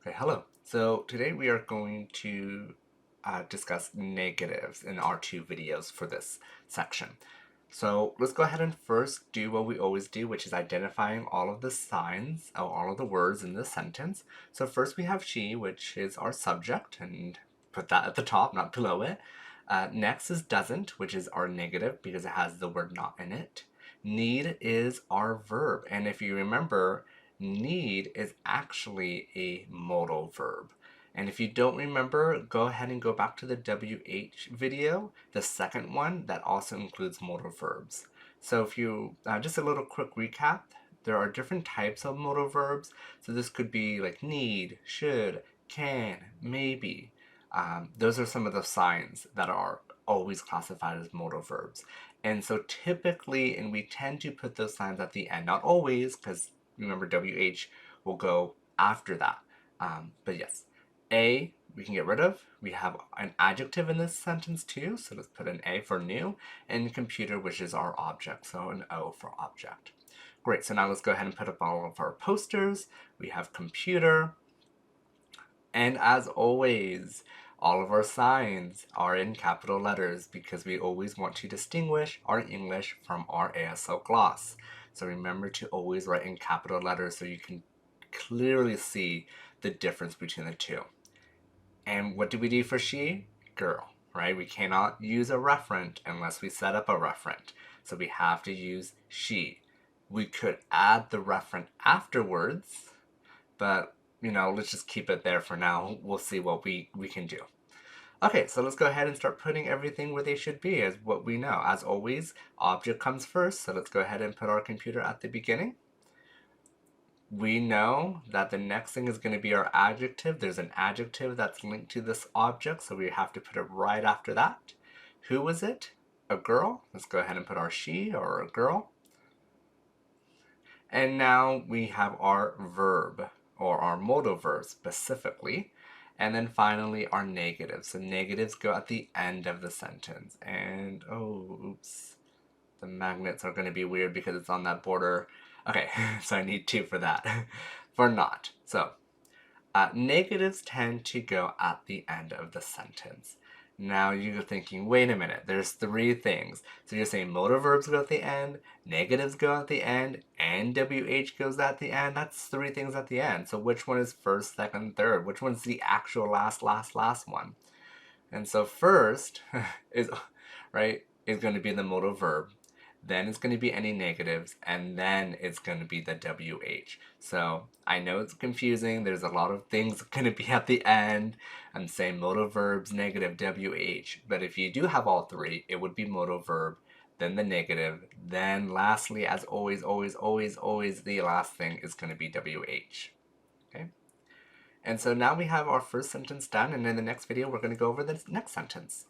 Okay, hello. So today we are going to discuss negatives in our two videos for this section. So let's go ahead and first do what we always do, which is identifying all of the signs or all of the words in this sentence. So first we have she, which is our subject, and put that at the top, not below it. Next is doesn't, which is our negative because it has the word not in it. Need is our verb, and if you remember, need is actually a modal verb. And if you don't remember, go ahead and go back to the WH video, the second one that also includes modal verbs. So if you, just a little quick recap, there are different types of modal verbs. So this could be like need, should, can, maybe. Those are some of the signs that are always classified as modal verbs. And so typically, and we tend to put those signs at the end, not always, because remember WH will go after that. But yes, A we can get rid of. We have an adjective in this sentence too, so let's put an A for new, and computer, which is our object, so an O for object. Great, so now let's go ahead and put up all of our posters. We have computer, and as always, all of our signs are in capital letters because we always want to distinguish our English from our ASL gloss. So remember to always write in capital letters so you can clearly see the difference between the two. And what do we do for she? Girl, right? We cannot use a referent unless we set up a referent. So we have to use she. We could add the referent afterwards, but let's just keep it there for now. We'll see what we can do. Okay, so let's go ahead and start putting everything where they should be as what we know. As always, object comes first, so let's go ahead and put our computer at the beginning. We know that the next thing is going to be our adjective. There's an adjective that's linked to this object, so we have to put it right after that. Who was it? A girl. Let's go ahead and put our she or a girl. And now we have our verb or our modal verb specifically. And then finally our negatives. So negatives go at the end of the sentence. And oh, oops. The magnets are going to be weird because it's on that border. Okay, so I need two for that. For not. So, negatives tend to go at the end of the sentence. Now you're thinking, wait a minute, there's three things. So you're saying modal verbs go at the end, negatives go at the end, and WH goes at the end. That's three things at the end. So which one is first, second, third? Which one's the actual last one? And so first is, right, is going to be the modal verb. Then it's going to be any negatives, and then it's going to be the WH. So I know it's confusing. There's a lot of things going to be at the end. I'm saying modal verbs, negative, WH. But if you do have all three, it would be modal verb, then the negative, then lastly, as always, the last thing is going to be WH. Okay? And so now we have our first sentence done, and in the next video, we're going to go over the next sentence.